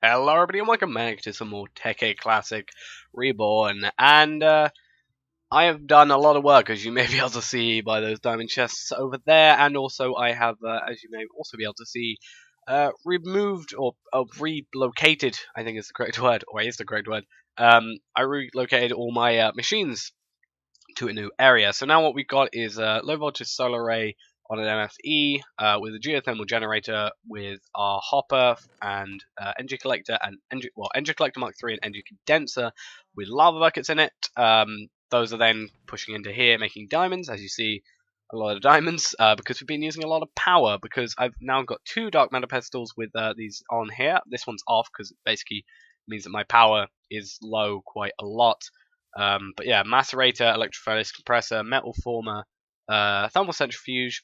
Hello everybody and welcome back to some more Tekkit Classic Reborn, and I have done a lot of work, as you may be able to see by those diamond chests over there, and also I have, as you may also be able to see, removed or relocated, I think is the correct word, or is the correct word. I relocated all my machines to a new area. So now what we've got is a low voltage solar array on an MFE with a geothermal generator with our hopper and energy collector and energy collector Mark III and energy condenser with lava buckets in it. Those are then pushing into here, making diamonds, as you see. A lot of diamonds because we've been using a lot of power because I've now got two dark matter pedestals with these on here. This one's off because it basically means that my power is low quite a lot. But yeah, macerator, electrophoresis compressor, metal former, thermal centrifuge,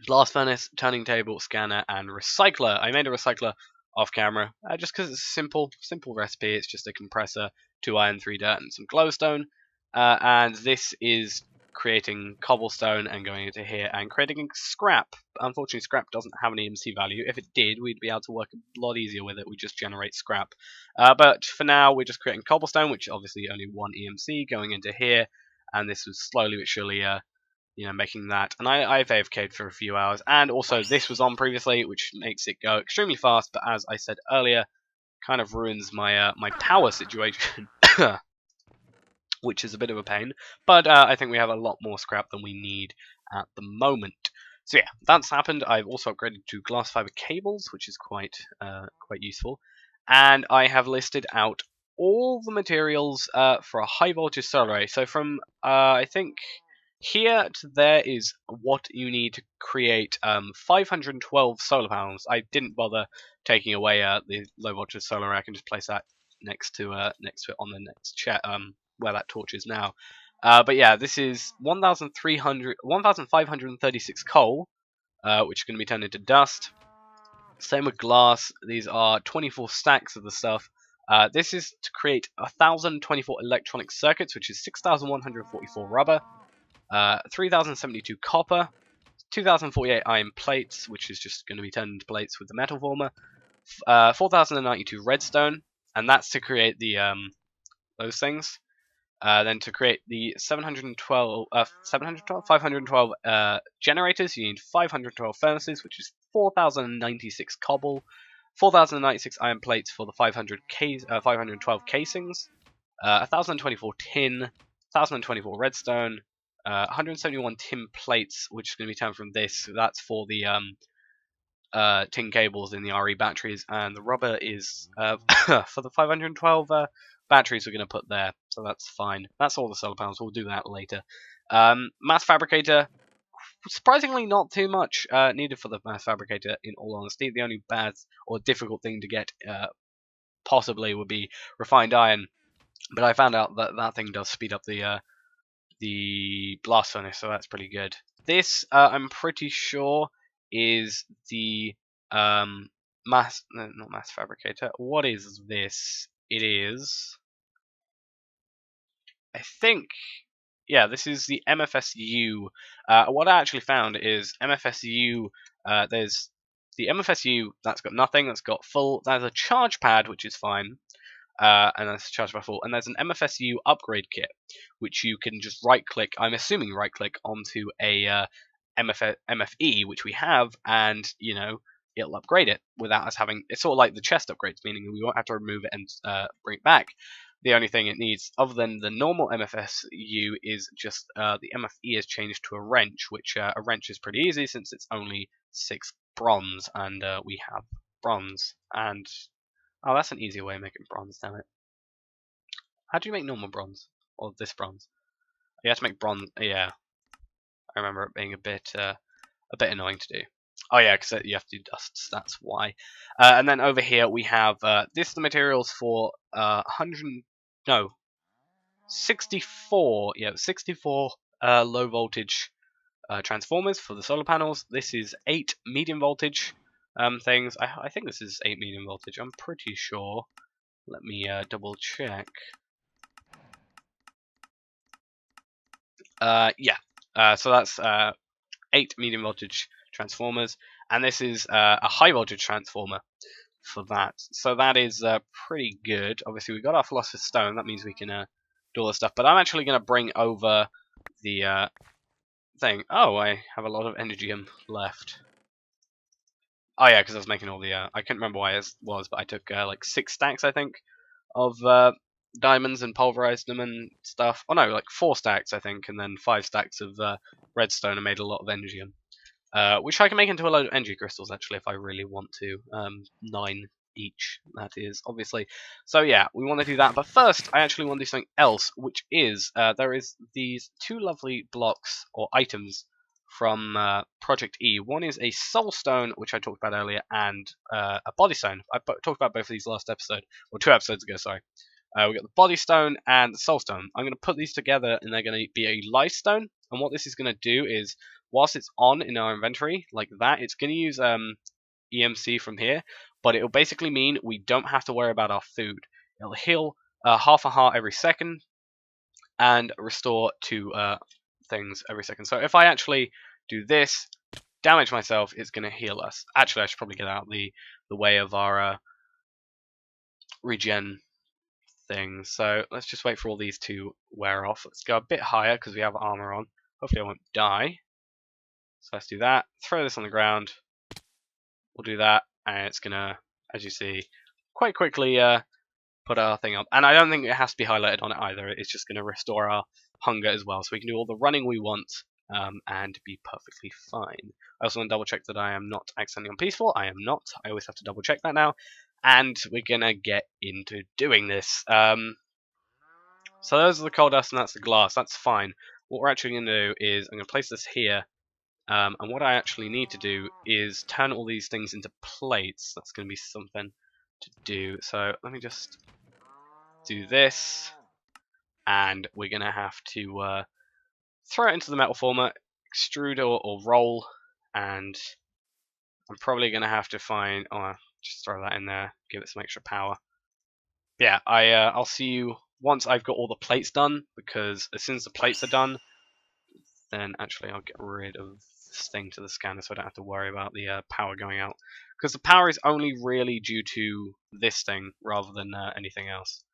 blast furnace, turning table, scanner, and recycler. I made a recycler off camera just because it's a simple recipe. It's just a compressor, 2 iron, 3 dirt, and some glowstone. And this is creating cobblestone and going into here and creating scrap. Unfortunately, scrap doesn't have an EMC value. If it did, we'd be able to work a lot easier with it. We just generate scrap. But for now, we're just creating cobblestone, which obviously only one EMC going into here. And this was slowly but surely making that. And I've AFK'd for a few hours. And also, this was on previously, which makes it go extremely fast. But as I said earlier, kind of ruins my my power situation. Which is a bit of a pain, but I think we have a lot more scrap than we need at the moment. So yeah, that's happened. I've also upgraded to glass fiber cables, which is quite useful, and I have listed out all the materials for a high voltage solar array. So from I think here to there is what you need to create 512 solar panels. I didn't bother taking away the low voltage solar array. I can just place that next to it on the next chat where that torch is now. But yeah, this is 1,536 coal, which is going to be turned into dust. Same with glass. These are 24 stacks of the stuff. This is to create 1,024 electronic circuits, which is 6,144 rubber, 3,072 copper, 2,048 iron plates, which is just going to be turned into plates with the metal former, 4,092 redstone, and that's to create the those things. Then to create the 512 generators, you need 512 furnaces, which is 4,096 cobble, 4,096 iron plates for the 512 casings, 1,024 tin, 1,024 redstone, 171 tin plates, which is going to be turned from this. So that's for the tin cables in the RE batteries, and the rubber is for the 512 batteries we're going to put there, so that's fine. That's all the solar panels. We'll do that later. Mass fabricator, surprisingly not too much needed for the mass fabricator, in all honesty. The only bad or difficult thing to get possibly would be refined iron, but I found out that that thing does speed up the blast furnace, so that's pretty good. This, I'm pretty sure, is the not mass fabricator. What is this? It is, I think, yeah, this is the MFSU. What I actually found is MFSU. There's the MFSU that's got nothing. That's got full. There's a charge pad, which is fine. And that's charged by full. And there's an MFSU upgrade kit, which you can just right-click. I'm assuming right-click onto a MFE, which we have, and it'll upgrade it without us having. It's sort of like the chest upgrades, meaning we won't have to remove it and bring it back. The only thing it needs, other than the normal MFSU, is just the MFE is changed to a wrench, which a wrench is pretty easy since it's only 6 bronze, and we have bronze. And oh, that's an easier way of making bronze, damn it. How do you make normal bronze? Or this bronze? You have to make bronze. Yeah, I remember it being a bit annoying to do. Oh yeah, because you have to do dusts. That's why. And then over here we have this. The materials for 64. Yeah, 64 low voltage transformers for the solar panels. This is 8 medium voltage things. I think this is 8 medium voltage. I'm pretty sure. Let me double check. Yeah. So that's 8 medium voltage transformers, and this is a high voltage transformer for that. So that is pretty good. Obviously, we got our Philosopher's Stone. That means we can do all this stuff. But I'm actually going to bring over the thing. Oh, I have a lot of Energium left. Oh yeah, because I was making all the. I couldn't remember why it was, but I took like 6 stacks, I think, of diamonds and pulverized them and stuff. Oh no, like 4 stacks, I think, and then 5 stacks of redstone and made a lot of Energium. Which I can make into a load of energy crystals, actually, if I really want to. 9 each, that is, obviously. So yeah, we want to do that. But first, I actually want to do something else, which is, there is these 2 lovely blocks, or items, from Project E. One is a soul stone, which I talked about earlier, and a body stone. I talked about both of these last episode, or 2 episodes ago, sorry. We got the body stone and the soul stone. I'm going to put these together, and they're going to be a life stone. And what this is going to do is, whilst it's on in our inventory, like that, it's going to use EMC from here, but it'll basically mean we don't have to worry about our food. It'll heal half a heart every second, and restore 2 things every second. So if I actually do this, damage myself, it's going to heal us. Actually, I should probably get out the way of our regen things. So let's just wait for all these to wear off. Let's go a bit higher because we have armor on. Hopefully I won't die. So let's do that. Throw this on the ground. We'll do that, and it's gonna, as you see, quite quickly put our thing up. And I don't think it has to be highlighted on it either. It's just gonna restore our hunger as well, so we can do all the running we want and be perfectly fine. I also want to double check that I am not accidentally on peaceful. I am not. I always have to double check that now. And we're gonna get into doing this. So those are the coal dust and that's the glass. That's fine. What we're actually gonna do is I'm gonna place this here. And what I actually need to do is turn all these things into plates. That's going to be something to do. So let me just do this. And we're going to have to throw it into the metal former, extrude or roll. And I'm probably going to have to find... Oh, just throw that in there, give it some extra power. Yeah, I'll see you once I've got all the plates done. Because as soon as the plates are done, then actually I'll get rid of this thing to the scanner so I don't have to worry about the power going out. Because the power is only really due to this thing rather than anything else.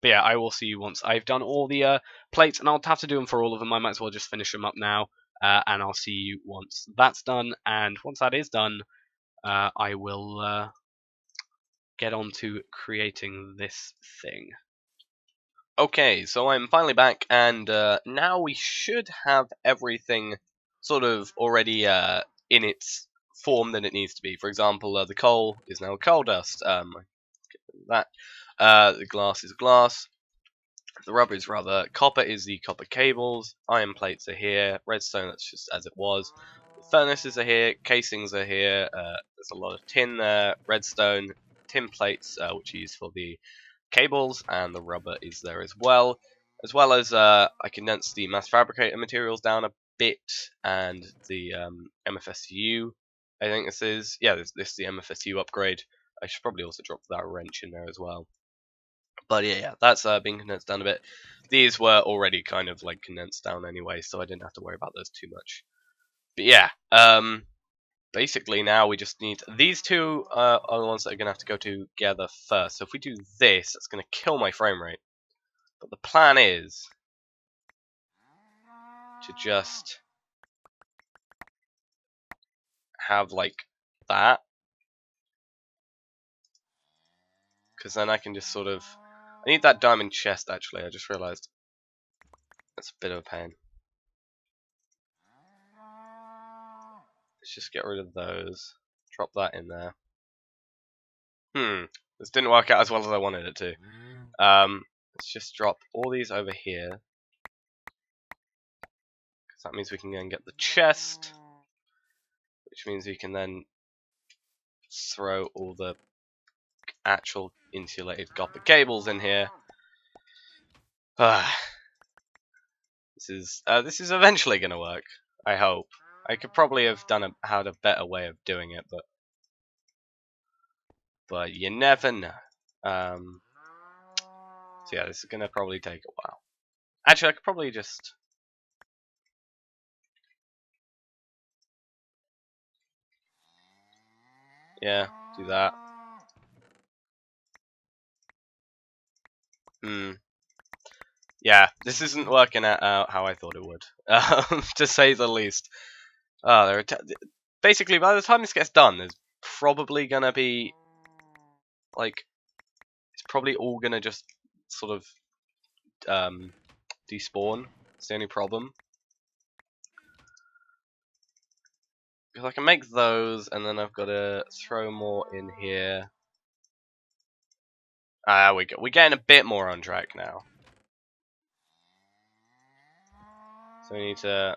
But yeah, I will see you once I've done all the plates, and I'll have to do them for all of them. I might as well just finish them up now, and I'll see you once that's done. And once that is done, I will get on to creating this thing. Okay, so I'm finally back, and now we should have everything sort of already in its form that it needs to be. For example, the coal is now coal dust. The glass is glass. The rubber is rather. Copper is the copper cables. Iron plates are here. Redstone, that's just as it was. Furnaces are here. Casings are here. There's a lot of tin there. Redstone, tin plates, which are used for the cables, and the rubber is there as well as I condensed the mass fabricator materials down a bit, and the MFSU, I think this is, yeah, this is the MFSU upgrade. I should probably also drop that wrench in there as well, but yeah, that's being condensed down a bit. These were already kind of like condensed down anyway, so I didn't have to worry about those too much. But yeah, basically now we just need these 2 are the ones that are going to have to go together first. So if we do this, it's going to kill my frame rate. But the plan is to just have like that, because then I can just sort of... I need that diamond chest actually, I just realised. That's a bit of a pain. Let's just get rid of those. Drop that in there. This didn't work out as well as I wanted it to. Let's just drop all these over here, because that means we can go and get the chest, which means we can then throw all the actual insulated copper cables in here. This is eventually going to work, I hope. I could probably have had a better way of doing it, but you never know. So yeah, this is going to probably take a while. Actually, I could probably just... Yeah, Do that. Yeah, this isn't working out how I thought it would, to say the least. Basically, by the time this gets done, there's probably gonna be like it's probably all gonna just sort of despawn. It's the only problem. Because I can make those, and then I've got to throw more in here. Ah, we go. We're getting a bit more on track now. So we need to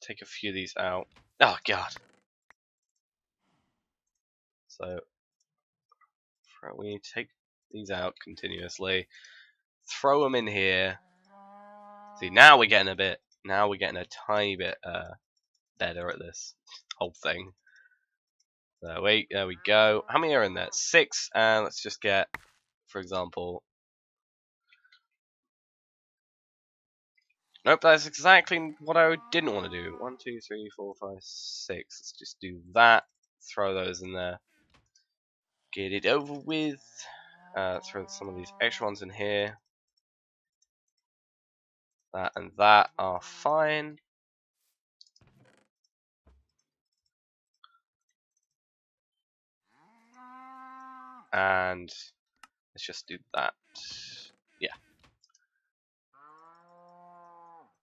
take a few of these out. Oh god. So we need to take these out continuously. Throw them in here. See, now we're getting a bit. Now we're getting a tiny bit better at this whole thing. There we go. How many are in there? 6. And let's just get, for example. Nope, that's exactly what I didn't want to do. 1, 2, 3, 4, 5, 6. Let's just do that. Throw those in there. Get it over with. Throw some of these extra ones in here. That and that are fine. And let's just do that. Yeah.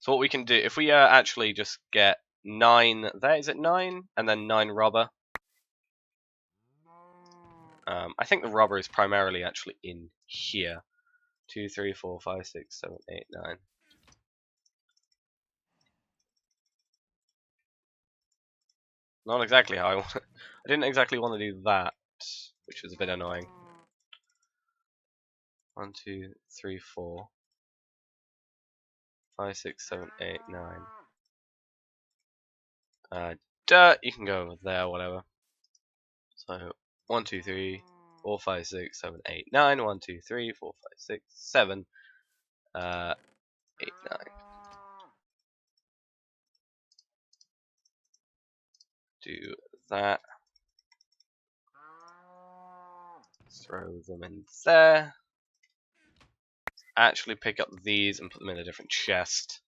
So what we can do, if we actually just get 9 there, is it 9? And then 9 rubber. I think the rubber is primarily actually in here. 2, 3, 4, 5, 6, 7, 8, 9. Not exactly how I want. I didn't exactly want to do that, which was a bit annoying. 1, 2, 3, 4, 5, 6, 7, 8, 9. Dirt. You can go over there, whatever. So 1, 2, 3, 4, 5, 6, 7, 8, 9. 1, 2, 3, 4, 5, 6, 7, 8, 9. Do that. Throw them in there. Actually pick up these and put them in a different chest.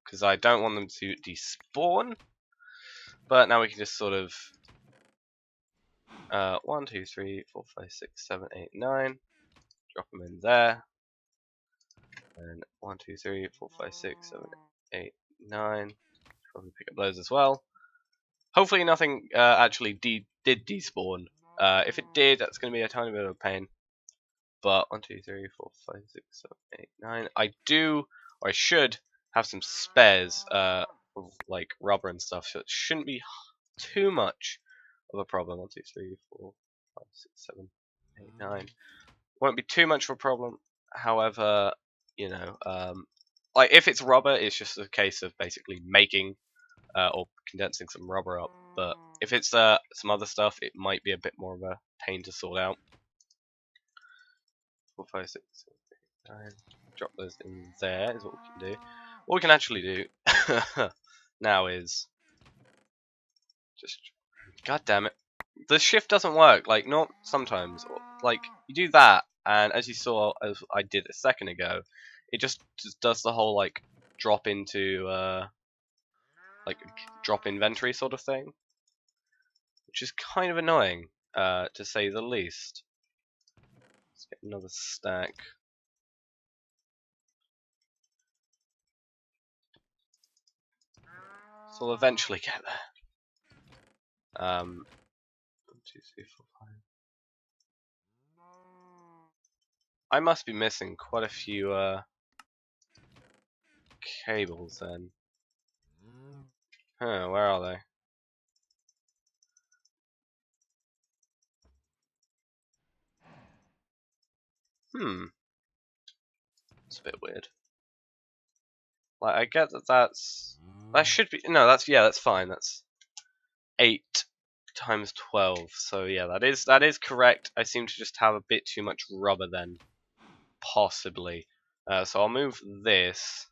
Because I don't want them to despawn. But now we can just sort of 1, 2, 3, 4, 5, 6, 7, 8, 9. Drop them in there. And 1, 2, 3, 4, 5, 6, 7, 8, 9. Probably pick up those as well. Hopefully nothing actually did despawn. If it did, that's going to be a tiny bit of a pain. But 1, 2, 3, 4, 5, 6, 7, 8, 9. I do, or I should, have some spares of like rubber and stuff, so it shouldn't be too much of a problem. 1, 2, 3, 4, 5, 6, 7, 8, 9. Won't be too much of a problem. However, you know, like if it's rubber, it's just a case of basically making or condensing some rubber up. But if it's some other stuff, it might be a bit more of a pain to sort out. 4, 5, 6, 7, 8, 9. Drop those in there is what we can do. What we can actually do now is just, god damn it, the shift doesn't work. Like not sometimes. Like you do that, and as you saw, as I did a second ago, it just does the whole like drop into like drop inventory sort of thing, which is kind of annoying to say the least. Let's get another stack. So we'll eventually get there. 1, 2, 3, 4, 5. I must be missing quite a few cables then. Huh, where are they? It's a bit weird. Like I get that should be that's fine. That's 8 times 12. So yeah, that is correct. I seem to just have a bit too much rubber then, possibly. So I'll move this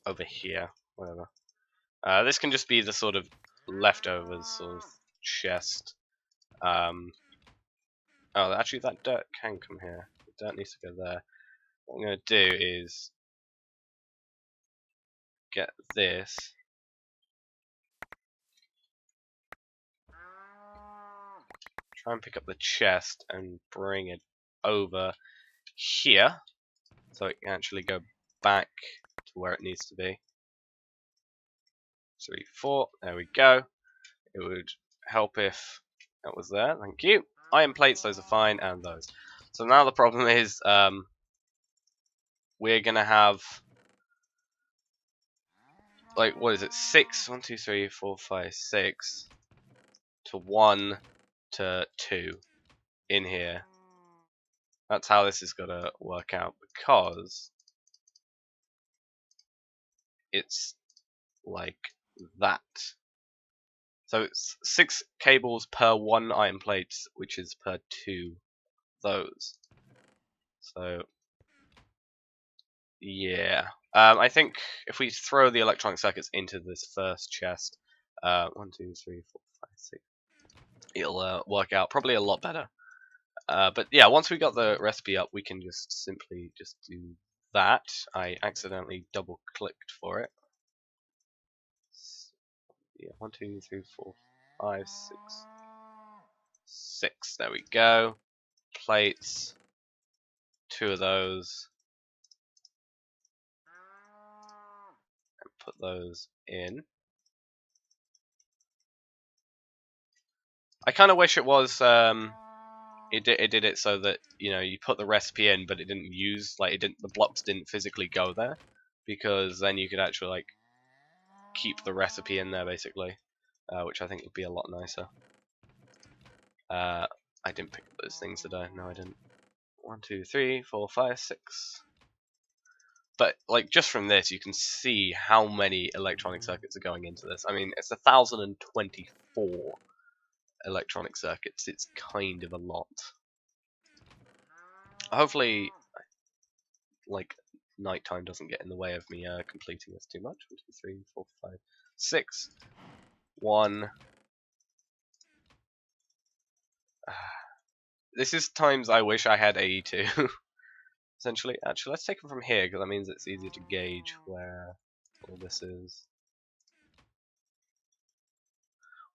over here. Whatever. This can just be the sort of leftovers sort of chest. Oh, actually, that dirt can come here. The dirt needs to go there. What I'm going to do is get this. Try and pick up the chest and bring it over here, so it can actually go back to where it needs to be. 3, 4. There we go. It would help if that was there. Thank you. Iron plates, those are fine, and those. So now the problem is, we're gonna have, like, what is it? 6, 1, 2, 3, 4, 5, 6 to 1 to 2 in here. That's how this is gonna work out, because it's like that. So it's 6 cables per 1 iron plate, which is per 2 those. So yeah, I think if we throw the electronic circuits into this first chest, 1, 2, 3, 4, 5, 6, it'll work out probably a lot better. But yeah, once we got the recipe up, we can just simply just do that. I accidentally double clicked for it. Yeah, 1, 2, 3, 4, 5, 6. 6. There we go. Plates. 2 of those. And put those in. I kind of wish it was it did it so that, you know, you put the recipe in, but it didn't use, like, the blocks didn't physically go there, because then you could actually, like, keep the recipe in there basically, which I think would be a lot nicer. I didn't pick up those things, did I? No, I didn't. 1, 2, 3, 4, 5, 6. But like, just from this, you can see how many electronic circuits are going into this. I mean, it's 1,024 electronic circuits. It's kind of a lot. Hopefully, like, nighttime doesn't get in the way of me completing this too much. 1, 2, 3, 4, 5, 6. 1. This is times I wish I had AE2. Essentially, actually, let's take it from here, because that means it's easier to gauge where all this is.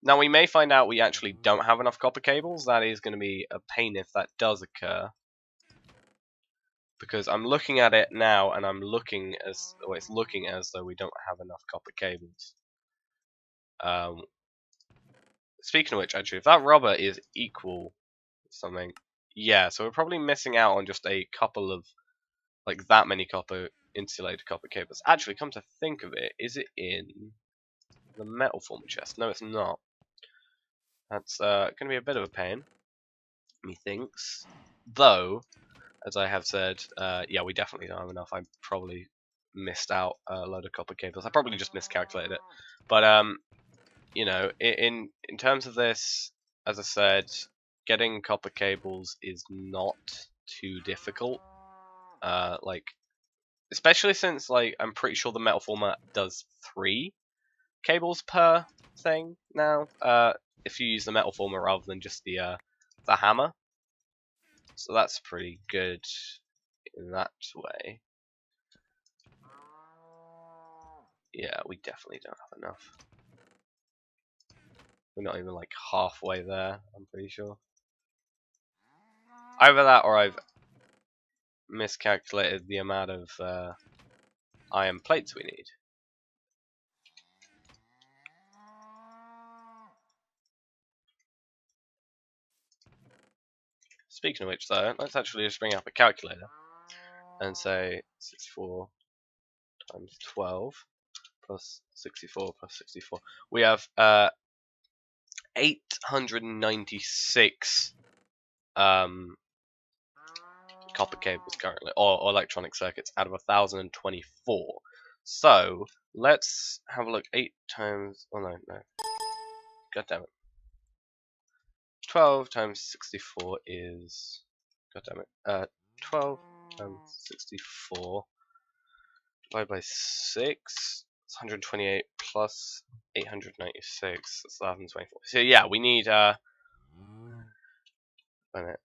Now, we may find out we actually don't have enough copper cables. That is going to be a pain if that does occur. Because I'm looking at it now, and I'm looking as, or it's looking as though we don't have enough copper cables. Speaking of which, actually, if that rubber is equal to something, yeah, so we're probably missing out on just a couple of, like, that many insulated copper cables. Actually, come to think of it, is it in the metal former chest? No, it's not. That's going to be a bit of a pain, methinks. Though, as I have said, yeah, we definitely don't have enough. I probably missed out a load of copper cables. I probably just miscalculated it. But you know, in terms of this, as I said, getting copper cables is not too difficult. Like, especially since, like, I'm pretty sure the metal format does 3 cables per thing now. If you use the metal former rather than just the hammer. So that's pretty good in that way. Yeah, we definitely don't have enough. We're not even like halfway there, I'm pretty sure. Either that or I've miscalculated the amount of iron plates we need. Speaking of which, though, let's actually just bring up a calculator and say 64 times 12 plus 64 plus 64. We have 896 copper cables currently, or electronic circuits out of 1,024. So let's have a look. 8 times. Oh no. God damn it. 12 times 64 is. God damn it. 12 times 64 divided by 6. It's 128 plus 896. That's 1,024. So yeah, we need wait a minute.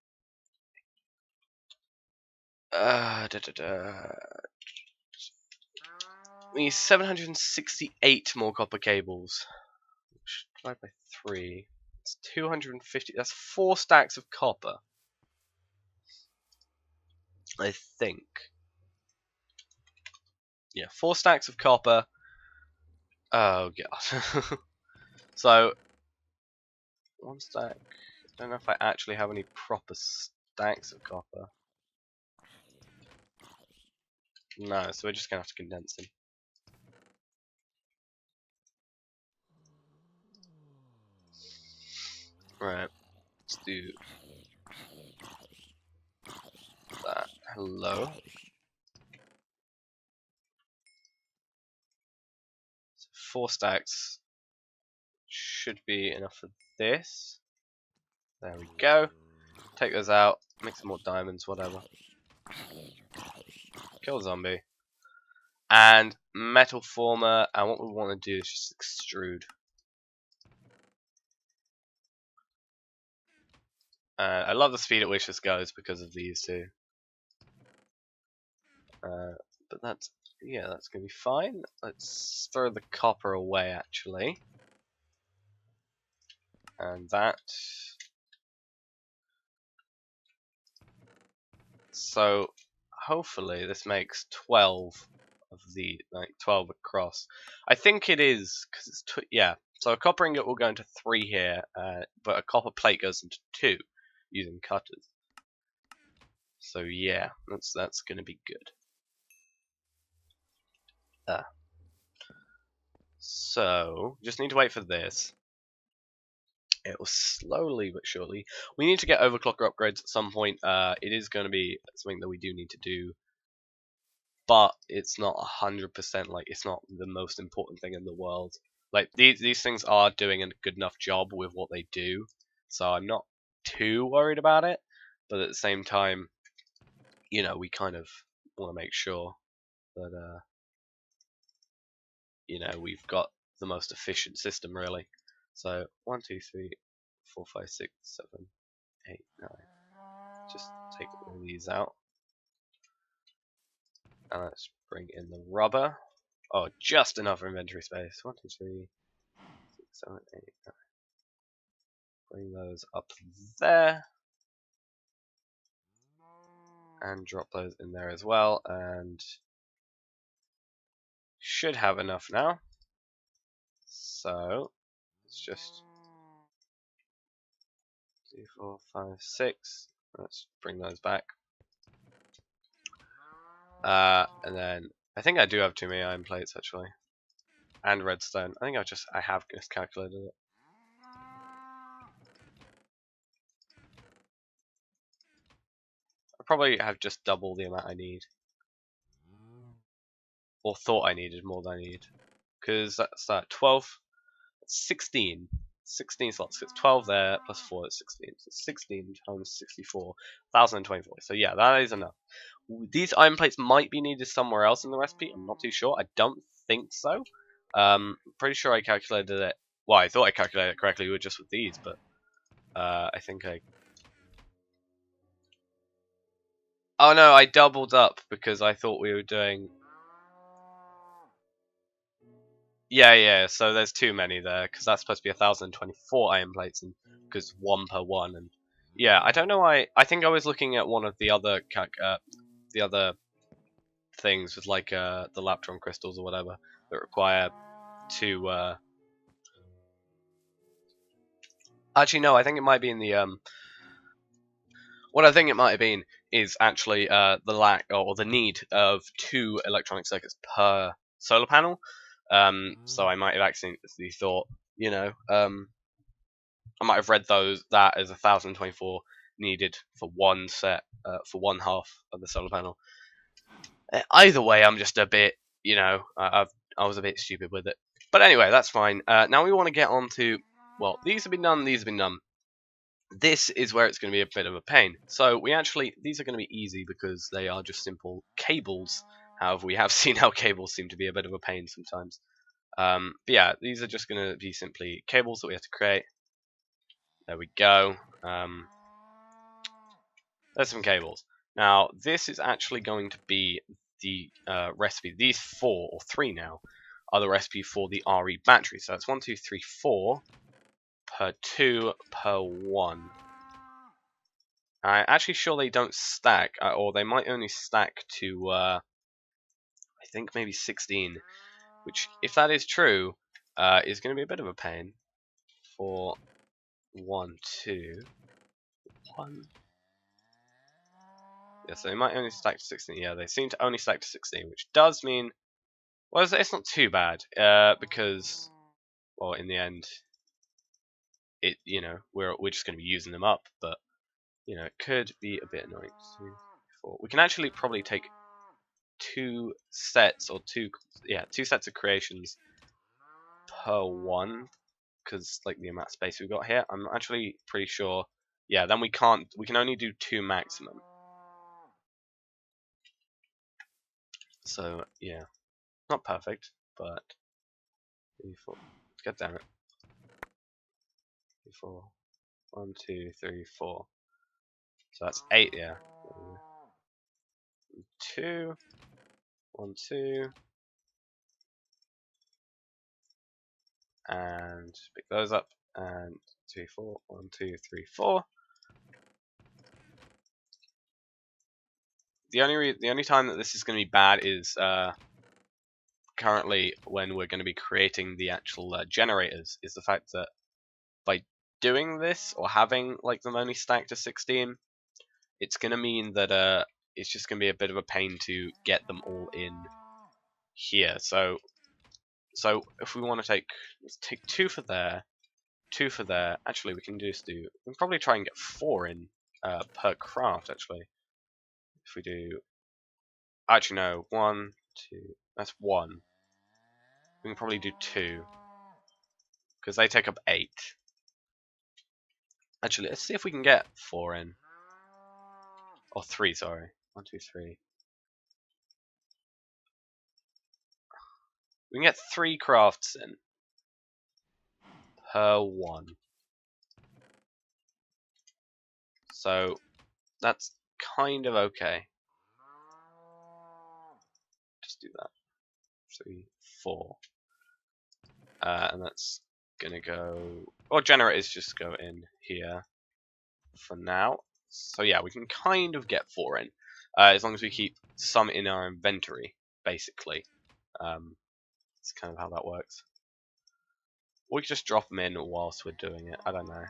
We need 768 more copper cables. Divided by 3. It's 250. That's 4 stacks of copper. I think. Yeah, 4 stacks of copper. Oh god. So, 1 stack. I don't know if I actually have any proper stacks of copper. No, so we're just gonna have to condense them. Right, let's do that. Hello. So 4 stacks should be enough for this. There we go. Take those out, make some more diamonds, whatever. Kill zombie. And metal former, and what we want to do is just extrude. I love the speed at which this goes because of these two. But that's, yeah, that's going to be fine. Let's throw the copper away, actually. And that. So, hopefully this makes 12 of the, like, 12 across. I think it is, because it's, yeah. So a copper ingot will go into 3 here, but a copper plate goes into 2 using cutters. So yeah, that's going to be good. So, just need to wait for this. It will slowly but surely. We need to get overclocker upgrades at some point. It is going to be something that we do need to do, but it's not 100%. Like, it's not the most important thing in the world. Like, these things are doing a good enough job with what they do, so I'm not too worried about it. But at the same time, you know, we kind of want to make sure that you know, we've got the most efficient system, really. So 1, 2, 3, 4, 5, 6, 7, 8, 9. Just take all these out. And let's bring in the rubber. Oh, just enough inventory space. 1, 2, 3, 6, 7, 8, 9. Bring those up there. And drop those in there as well. And should have enough now. So let's just 2, 4, 5, 6. Let's bring those back. And then I think I do have too many iron plates actually, and redstone. I think I have miscalculated it. I probably have just double the amount I need, or thought I needed more than I need, because that's that 12, 16. 16 slots, it's 12 there, plus 4 is 16. So 16 times 64, 1,024. So yeah, that is enough. These iron plates might be needed somewhere else in the recipe, I'm not too sure. I don't think so. Pretty sure I calculated it. Well, I thought I calculated it correctly just with these, but I think I... Oh no, I doubled up because I thought we were doing... Yeah, so there's too many there, because that's supposed to be 1,024 iron plates, and because 1 per 1, and... Yeah, I don't know why... I think I was looking at one of the other things with, like, the Laptron crystals or whatever, that require to, Actually, no, I think it might be in the, What I think it might have been is actually the lack or the need of 2 electronic circuits per solar panel. So I might have accidentally thought, you know, I might have read that as 1,024 needed for one set, for one half of the solar panel. Either way, I'm just a bit, you know, I was a bit stupid with it. But anyway, that's fine. Now we want to get on to, well, these have been done, these have been done. This is where it's going to be a bit of a pain. So these are going to be easy because they are just simple cables. However, we have seen how cables seem to be a bit of a pain sometimes. But yeah, these are just going to be simply cables that we have to create. There we go. There's some cables. Now, this is actually going to be the recipe. These 4 or 3 now are the recipe for the RE battery. So that's 1, 2, 3, 4 per 2 per 1. I'm actually sure they don't stack, or they might only stack to, I think maybe 16. Which, if that is true, is going to be a bit of a pain. For 1, 2, 1. Yeah, so they might only stack to 16. Yeah, they seem to only stack to 16, which does mean, well, it's not too bad, because, well, in the end, we're just going to be using them up, but it could be a bit annoying. 2, 4. We can actually probably take 2 sets or two sets of creations per 1, because like the amount of space we've got here. I'm actually pretty sure. Yeah, then we can only do 2 maximum. So yeah, not perfect, but 3, 4. God damn it. 3, 4. 1, 2, 3, 4. So that's 8. Yeah. 2. 1, 2. And pick those up. And 2, 4. 1, 2, 3, 4. The only time that this is going to be bad is currently when we're going to be creating the actual generators. Is the fact that by doing this or having like them only stacked to 16, it's going to mean that it's just going to be a bit of a pain to get them all in here. So if we want to let's take 2 for there, 2 for there. Actually, we can probably try and get 4 in per craft. Actually, if we do, actually no, 1, 2. That's 1. We can probably do 2 because they take up 8. Actually, let's see if we can get 4 in. Or 3, sorry. 1, 2, 3. We can get 3 crafts in per 1. So that's kind of okay. Just do that. 3, 4. And that's gonna go. Or generators just go in here for now. So yeah, we can kind of get 4 in. As long as we keep some in our inventory, basically. That's kind of how that works. Or we could just drop them in whilst we're doing it. I don't know.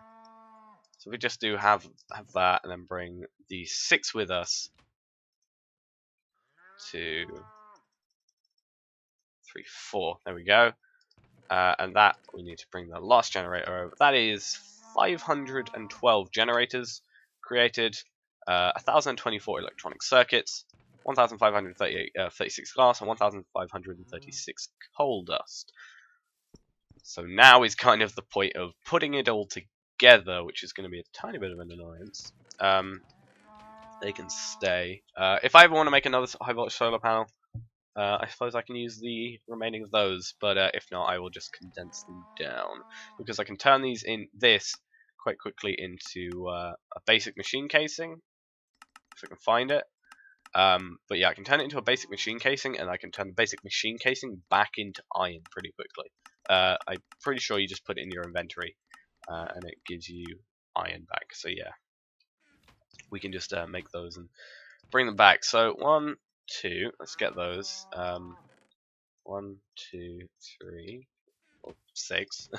So we just do have that, and then bring the 6 with us to 3, 4. There we go. And that we need to bring the last generator over. That is 512 generators created, 1,024 electronic circuits, 1,536 glass, and 1,536 coal dust. So now is kind of the point of putting it all together, which is going to be a tiny bit of an annoyance. They can stay. If I ever want to make another high voltage solar panel, I suppose I can use the remaining of those, but if not, I will just condense them down, because I can turn this quite quickly into a basic machine casing, if I can find it. But yeah, I can turn it into a basic machine casing, and I can turn the basic machine casing back into iron pretty quickly. I'm pretty sure you just put it in your inventory, and it gives you iron back. So yeah, we can just make those and bring them back. So 1, 2, let's get those. 1, 2, 3, 4, 6.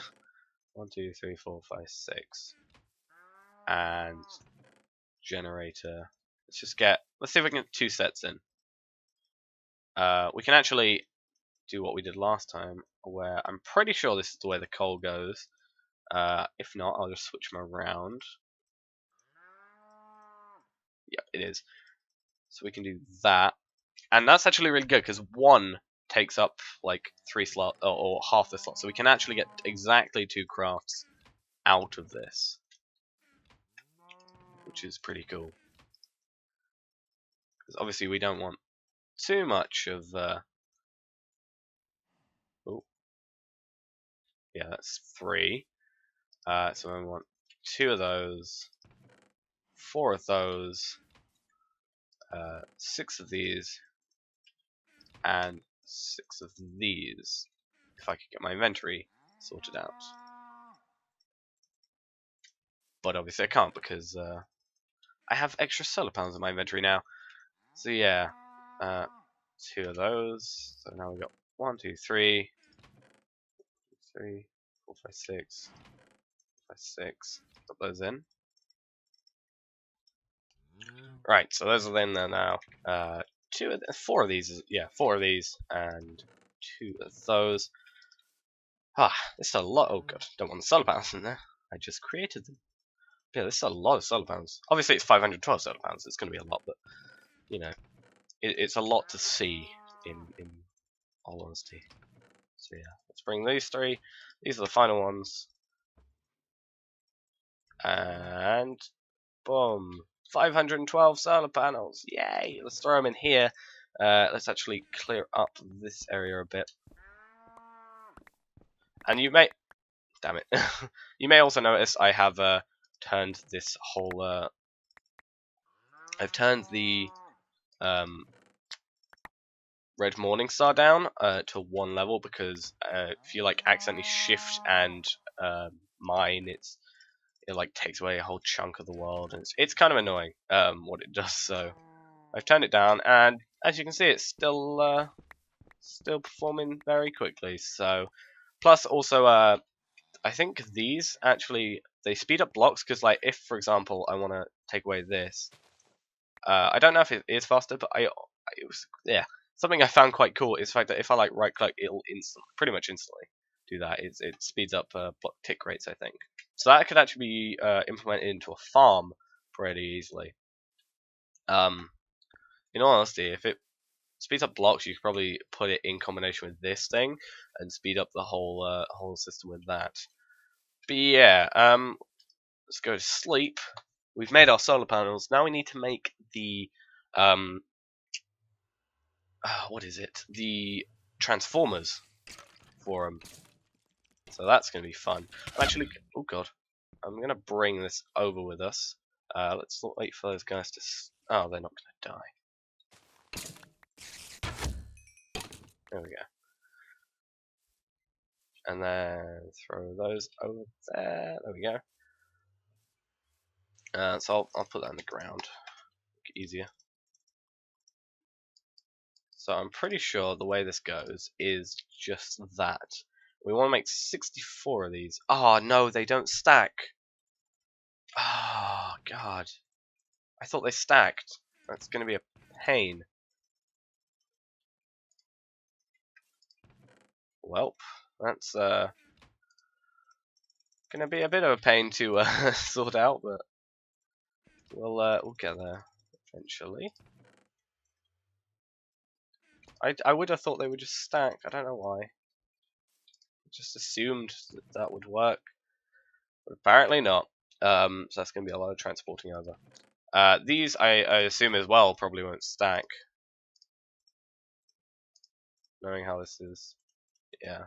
1, 2, 3, 4, 5, 6. And generator. Let's see if we can get 2 sets in. We can actually do what we did last time, where I'm pretty sure this is the way the coal goes. If not, I'll just switch them around. Yep, it is. So we can do that. And that's actually really good, because 1 takes up like 3 slots, or half the slot. So we can actually get exactly 2 crafts out of this, which is pretty cool. Because obviously we don't want too much of Yeah, that's 3. So we want 2 of those, 4 of those, 6 of these, and 6 of these. If I could get my inventory sorted out. But obviously I can't because I have extra solar panels in my inventory now. So yeah, 2 of those. So now we've got 1, 2, 3, 3, 4, 5, 6, 5, 6. Put those in. Right, so those are in there now. 4 of these. Yeah, 4 of these and 2 of those. Ah, this is a lot. Oh god, don't want the solar panels in there. I just created them. Yeah, this is a lot of solar panels. Obviously, it's 512 solar panels. It's going to be a lot, but you know, it's a lot to see in all honesty. So yeah, let's bring these 3. These are the final ones, and boom, 512 solar panels. Yay! Let's throw them in here. Let's actually clear up this area a bit. And you may, damn it, you may also notice I have turned this whole. I've turned the Red Morning Star down to 1 level because if you like accidentally shift and mine, it like takes away a whole chunk of the world, and it's kind of annoying what it does. So I've turned it down, and as you can see, it's still performing very quickly. So plus also I think these actually they speed up blocks because like if for example I want to take away this, I don't know if it is faster, but it was yeah. Something I found quite cool is the fact that if I like right click, it'll pretty much instantly do that. It speeds up block tick rates, I think. So that could actually be implemented into a farm pretty easily. In all honesty, if it speeds up blocks, you could probably put it in combination with this thing and speed up the whole system with that. But yeah, let's go to sleep. We've made our solar panels. Now we need to make the what is it? The transformers for them. So that's going to be fun. Actually, oh god, I'm going to bring this over with us. Let's not wait for those guys to. Oh, they're not going to die. There we go. And then throw those over there. There we go. So I'll put that on the ground. Make it easier. So I'm pretty sure the way this goes is just that. We want to make 64 of these. Oh no, they don't stack. Oh god. I thought they stacked. That's going to be a pain. Welp, that's going to be a bit of a pain to sort out, but we'll get there eventually. I would have thought they would just stack. I don't know why. I just assumed that would work, but apparently not. So that's going to be a lot of transporting over. These I assume as well probably won't stack, knowing how this is. Yeah.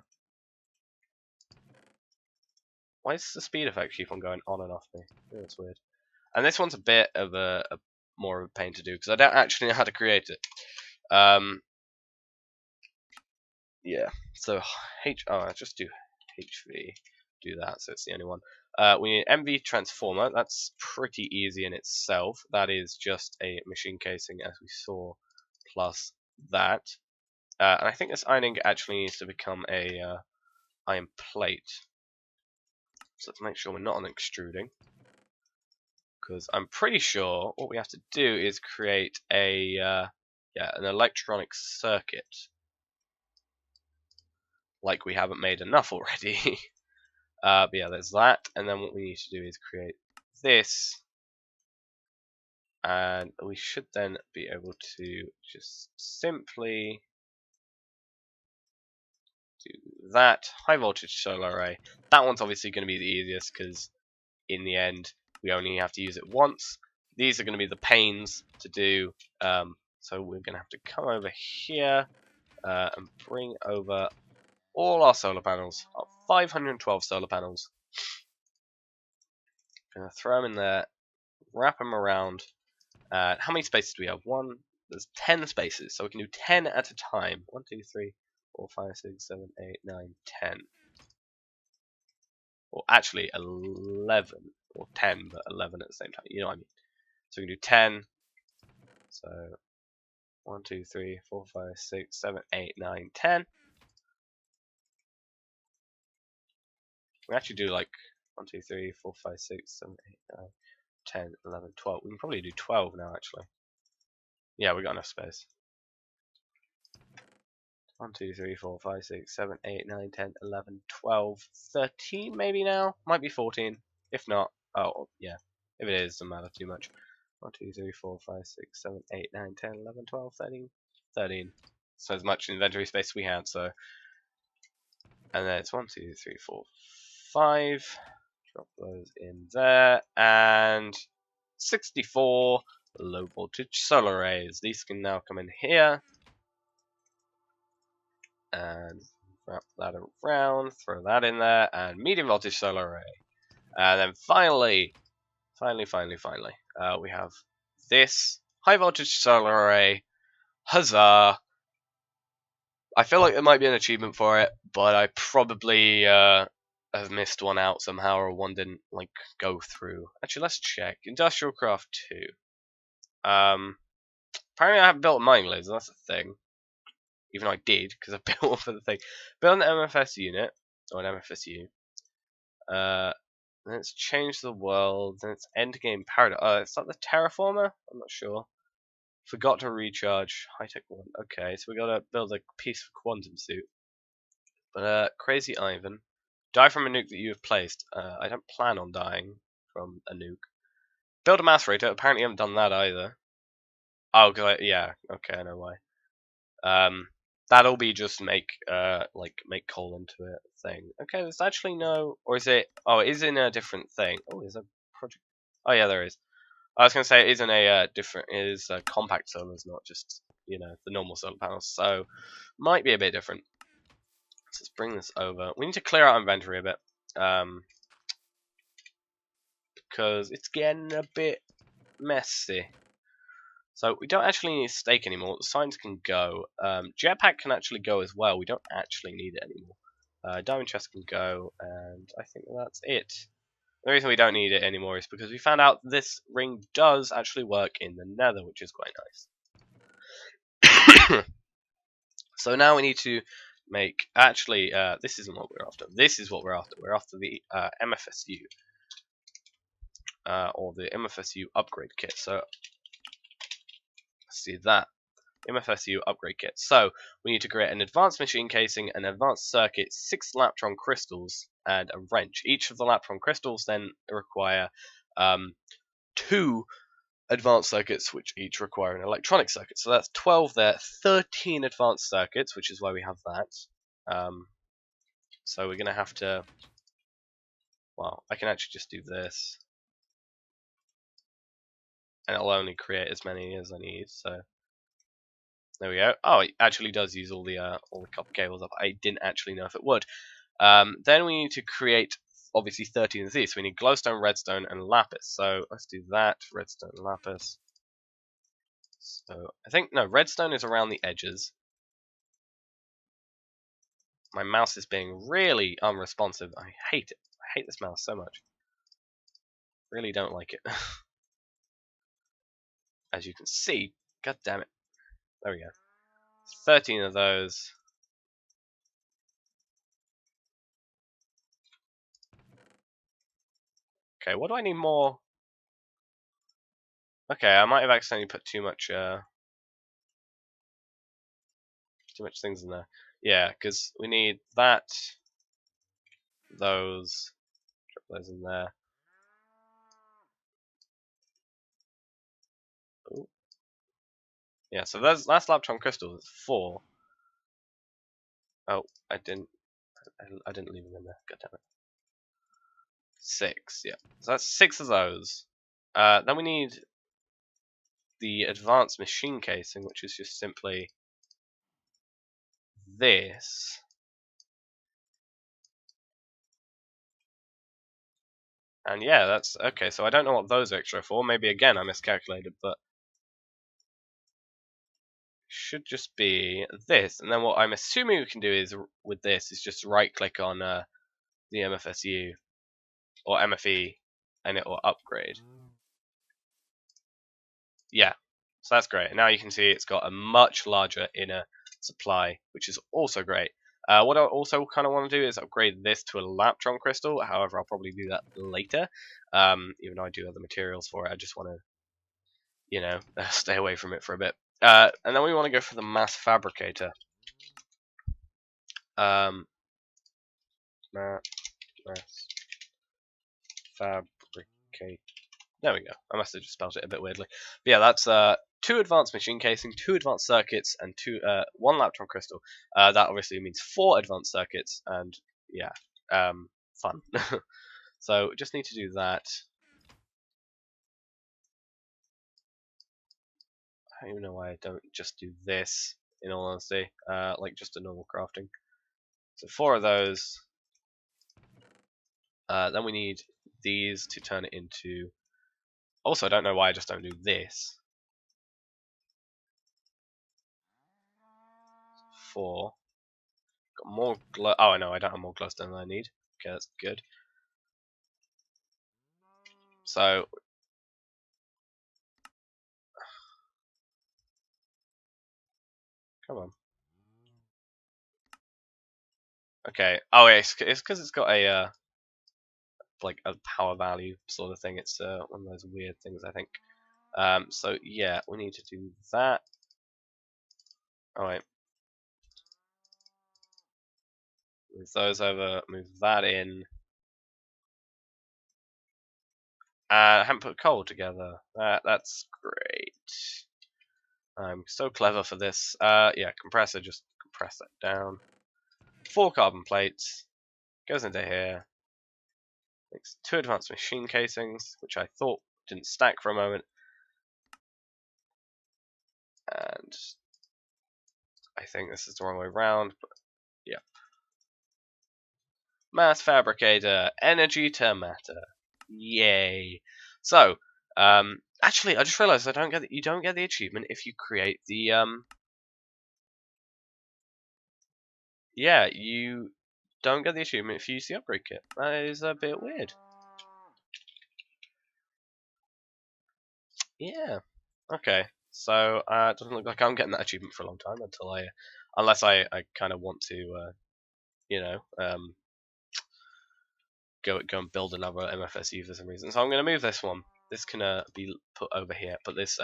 Why does the speed effect keep on going on and off me? Yeah, that's weird. And this one's a bit of a more of a pain to do because I don't actually know how to create it. Yeah. So I just do HV. Do that. So it's the only one. We need MV transformer. That's pretty easy in itself. That is just a machine casing, as we saw, plus that. And I think this ironing actually needs to become a iron plate. So let's make sure we're not on extruding. Because I'm pretty sure what we have to do is create an electronic circuit. Like we haven't made enough already. But yeah, there's that, and then what we need to do is create this, and we should then be able to just simply do that. High voltage solar array. That one's obviously going to be the easiest because in the end we only have to use it once. These are going to be the pains to do, so we're going to have to come over here and bring over all our solar panels, our 512 solar panels. Gonna throw them in there, wrap them around. How many spaces do we have? There's 10 spaces, so we can do 10 at a time. 1, 2, 3, 4, 5, 6, 7, 8, 9, 10. Or actually 11 or 10, but 11 at the same time. You know what I mean? So we can do 10. So 1, 2, 3, 4, 5, 6, 7, 8, 9, 10. We actually do like 1, 2, 3, 4, 5, 6, 7, 8, 9, 10, 11, 12. We can probably do 12 now, actually. Yeah, we got enough space. 1, 2, 3, 4, 5, 6, 7, 8, 9, 10, 11, 12, 13 maybe now? Might be 14. If not, oh, yeah. If it is, doesn't matter too much. 1, 2, 3, 4, 5, 6, 7, 8, 9, 10, 11, 12, 13. 13. So as much inventory space we had, so. And then it's 1, 2, 3, 4, 5. Drop those in there. And 64 low voltage solar arrays. These can now come in here. And wrap that around, throw that in there, and medium voltage solar array. And then finally, we have this high voltage solar array. Huzzah! I feel like there might be an achievement for it, but I probably have missed one out somehow, or one didn't like go through. Actually, let's check. Industrial Craft 2. Apparently I haven't built a mining laser, that's a thing. Even though I did, because I built one for the thing. Build an MFS unit, or an MFSU. Then it's change the world, then it's endgame paradox. Is that the terraformer? I'm not sure. Forgot to recharge. High-tech one. Okay, so we gotta build a piece of quantum suit. But, Crazy Ivan. Die from a nuke that you have placed. I don't plan on dying from a nuke. Build a macerator. Apparently I haven't done that either. Oh, yeah, okay, I know why. That'll be just make coal into it thing. Okay, there's actually no, or is it? Oh, it is in a different thing. Oh, is a project? Oh yeah, there is. I was gonna say it is in a different. It is compact solars, not just the normal solar panels. So might be a bit different. So let's bring this over. We need to clear out inventory a bit, because it's getting a bit messy. So we don't actually need stake anymore. The signs can go. Jetpack can actually go as well. We don't actually need it anymore. Diamond chest can go, and I think that's it. The reason we don't need it anymore is because we found out this ring does actually work in the Nether, which is quite nice. So now we need to make. Actually, this isn't what we're after. This is what we're after. We're after the MFSU, or the MFSU upgrade kit. So see that MFSU upgrade kit. So we need to create an advanced machine casing, an advanced circuit, 6 Laptron crystals, and a wrench. Each of the Laptron crystals then require 2 advanced circuits, which each require an electronic circuit. So that's 12 there, 13 advanced circuits, which is why we have that. So we're going to have to. Well, I can actually just do this, and it'll only create as many as I need. So. There we go. Oh, it actually does use all the copper cables up. I didn't actually know if it would. Then we need to create obviously 13 of these. So we need glowstone, redstone, and lapis. So let's do that. Redstone, lapis. So I think no, redstone is around the edges. My mouse is being really unresponsive. I hate it. I hate this mouse so much. Really don't like it. As you can see, god damn it. There we go. 13 of those. Okay, what do I need more? Okay, I might have accidentally put too much things in there. Yeah, because we need that, those, drop those in there. Ooh. Yeah, so that's Laptron crystal. It's 4. Oh, I didn't leave them in there. God damn it. 6. Yeah, so that's 6 of those. Then we need the advanced machine casing, which is just simply this. And yeah, that's okay. So I don't know what those extra are for. Maybe again I miscalculated, but should just be this. And then what I'm assuming we can do is with this is just right click on the MFSU or MFE, and it will upgrade. Yeah, so that's great. And now you can see it's got a much larger inner supply, which is also great. What I also kind of want to do is upgrade this to a Laptron crystal. However, I'll probably do that later. Even though I do have the materials for it, I just want to, stay away from it for a bit. And then we want to go for the mass fabricator. Mass fabricate. There we go. I must have just spelled it a bit weirdly. But yeah, that's 2 advanced machine casing, 2 advanced circuits, and 1 Laptron crystal. That obviously means 4 advanced circuits, and yeah, fun. So just need to do that. I don't even know why I don't just do this, in all honesty, like just a normal crafting. So 4 of those. Then we need these to turn it into... Also, I don't know why I just don't do this. 4. Got more glow. Oh, no, I don't have more glowstone than I need. Okay, that's good. So, come on. Okay. Oh, yeah, it's because it's got a like a power value sort of thing. It's one of those weird things, I think. So yeah, we need to do that. All right. Move those over. Move that in. I haven't put coal together. That's great. I'm so clever for this. Yeah, compressor, just compress that down. 4 carbon plates. Goes into here. Makes 2 advanced machine casings, which I thought didn't stack for a moment. And I think this is the wrong way around, but yeah. Mass fabricator, energy to matter. Yay. So, actually, I just realized you don't get the achievement if you create the, yeah, you don't get the achievement if you use the upgrade kit. That is a bit weird. Yeah. Okay. So, it doesn't look like I'm getting that achievement for a long time unless I kind of want to, you know, go and build another MFSU for some reason. So I'm going to move this one. This can be put over here. Put this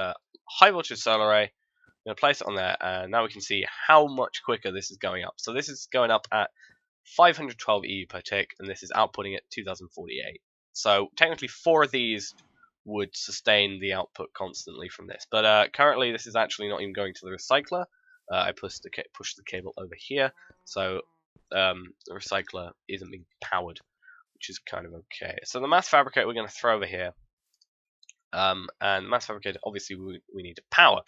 high voltage solar array. I'm going to place it on there, and now we can see how much quicker this is going up. So this is going up at 512 EU per tick, and this is outputting at 2048. So technically 4 of these would sustain the output constantly from this. But currently this is actually not even going to the recycler. I pushed the cable over here, so the recycler isn't being powered, which is kind of okay. So the mass fabricator we're going to throw over here. And mass fabricator, obviously, we need to power.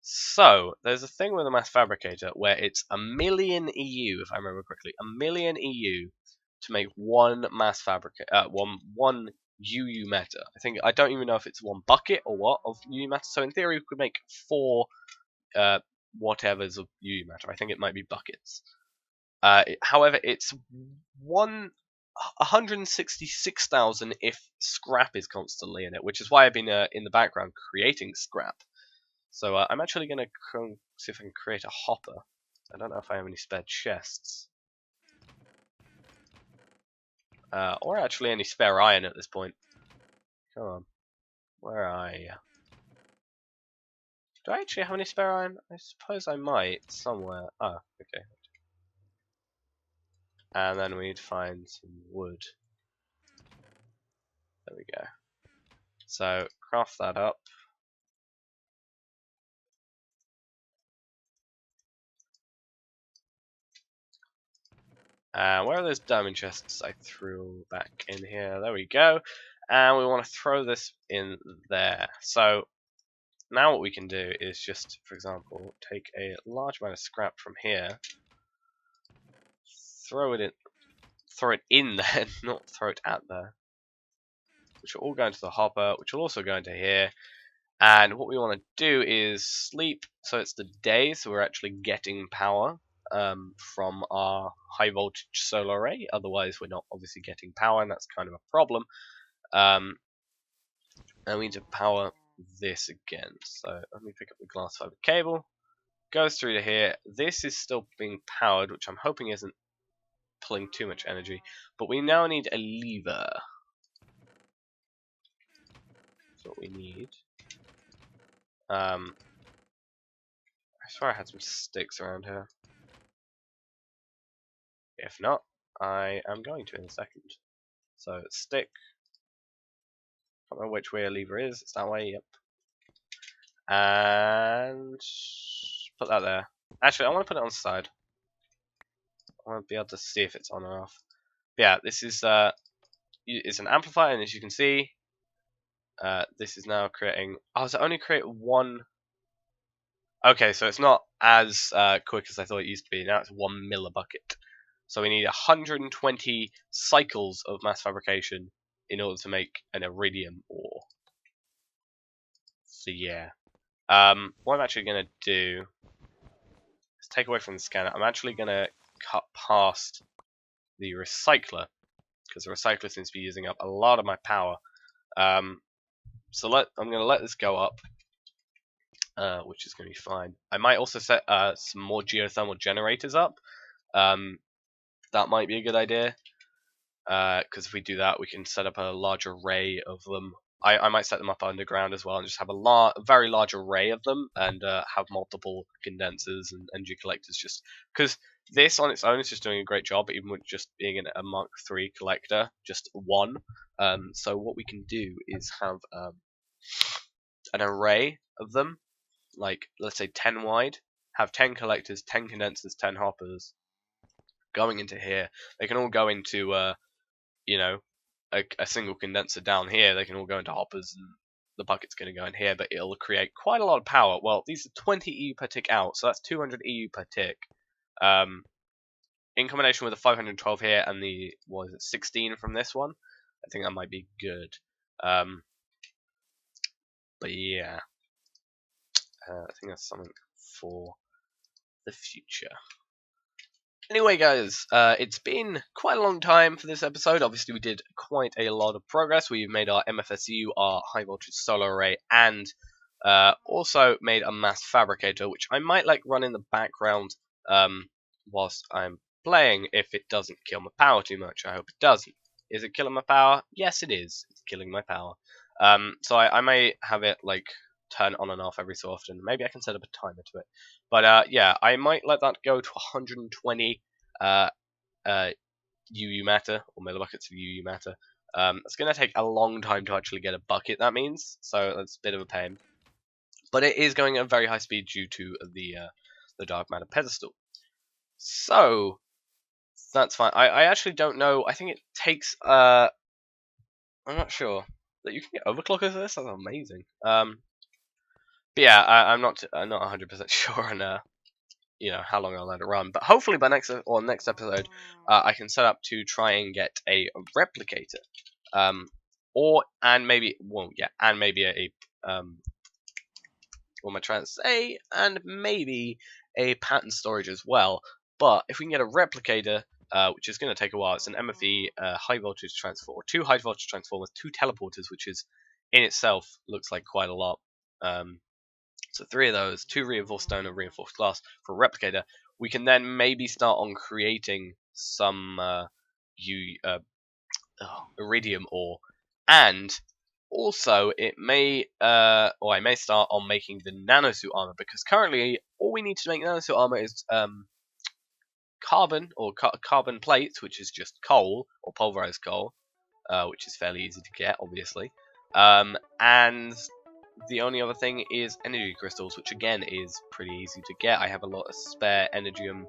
So there's a thing with a mass fabricator where it's 1,000,000 EU, if I remember correctly, 1,000,000 EU to make one mass fabricator, one UU meta. I don't even know if it's 1 bucket or what of UU meta. So in theory, we could make 4 whatevers of UU meta. I think it might be buckets. However, it's 166,000 if scrap is constantly in it, which is why I've been in the background creating scrap. So I'm actually going to see if I can create a hopper. I don't know if I have any spare chests. Or actually any spare iron at this point. Come on. Where are you? Do I actually have any spare iron? I suppose I might, somewhere. Oh, okay. And then we need to find some wood. There we go. So, craft that up. Where are those diamond chests I threw back in here? There we go. And we want to throw this in there. So now what we can do is just, for example, take a large amount of scrap from here, throw it in there, not throw it at there. which will all go into the hopper, which will also go into here. And what we want to do is sleep, so it's the day, so we're actually getting power from our high voltage solar array. Otherwise, we're not obviously getting power, and that's kind of a problem. And we need to power this again. So let me pick up the glass fiber cable. Goes through to here. This is still being powered, which I'm hoping isn't pulling too much energy. But we now need a lever. That's what we need. I swear I had some sticks around here. If not, I am going to in a second. So stick. Can't remember which way a lever is. It's that way. Yep. And put that there. Actually, I want to put it on the side. I want to be able to see if it's on or off. But yeah, this is it's an amplifier, and as you can see, this is now creating. Oh, does it only create one? Okay, so it's not as quick as I thought it used to be. Now it's 1 millibucket. So we need 120 cycles of mass fabrication in order to make an iridium ore. So yeah. What I'm actually going to do is take away from the scanner. I'm actually going to cut past the recycler, because the recycler seems to be using up a lot of my power. So I'm going to let this go up, which is going to be fine. I might also set some more geothermal generators up. That might be a good idea, because if we do that, we can set up a large array of them. I might set them up underground as well, and just have a very large array of them, and have multiple condensers and energy collectors, just because this on its own is just doing a great job, even with just being a Mark III collector, just one. So what we can do is have an array of them, like let's say 10 wide, have 10 collectors, 10 condensers, 10 hoppers going into here. They can all go into a single condenser down here. They can all go into hoppers, and the bucket's going to go in here, but it'll create quite a lot of power. Well, these are 20 EU per tick out, so that's 200 EU per tick. In combination with the 512 here and the 16 from this one, I think that might be good. But yeah, I think that's something for the future. Anyway, guys, it's been quite a long time for this episode. Obviously, we did quite a lot of progress. We've made our MFSU, our high voltage solar array, and also made a mass fabricator, which I might run in the background whilst I'm playing if it doesn't kill my power too much. I hope it doesn't. Is it killing my power? Yes, it is. It's killing my power. So I may have it turn on and off every so often. Maybe I can set up a timer to it. But yeah, I might let that go to 120 UU matter, or millibuckets of UU matter. It's going to take a long time to actually get a bucket, that means, so that's a bit of a pain. But it is going at a very high speed due to the dark matter pedestal. So that's fine. I actually don't know. I think it takes I'm not sure that you can get overclockers for this. That's amazing. But yeah, I'm not 100% sure on how long I'll let it run. But hopefully by next episode, I can set up to try and get a replicator, and maybe what am I trying to say? And maybe a pattern storage as well. But if we can get a replicator, which is going to take a while, it's an MFE high voltage transformer, 2 high voltage transformers, 2 teleporters, which is in itself looks like quite a lot. So 3 of those, 2 reinforced stone and reinforced glass for a replicator. We can then maybe start on creating some iridium ore, and also it may or I may start on making the nanosuit armor, because currently all we need to make nanosuit armor is carbon or carbon plates, which is just coal or pulverized coal, which is fairly easy to get, obviously, and the only other thing is energy crystals, which again is pretty easy to get. I have a lot of spare energium,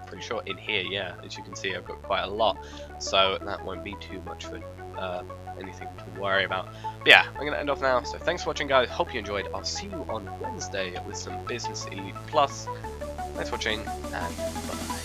pretty sure in here, yeah, as you can see I've got quite a lot, so that won't be too much for anything to worry about. But yeah, I'm going to end off now, so thanks for watching, guys, hope you enjoyed. I'll see you on Wednesday with some Business Elite Plus. Thanks for watching, and bye.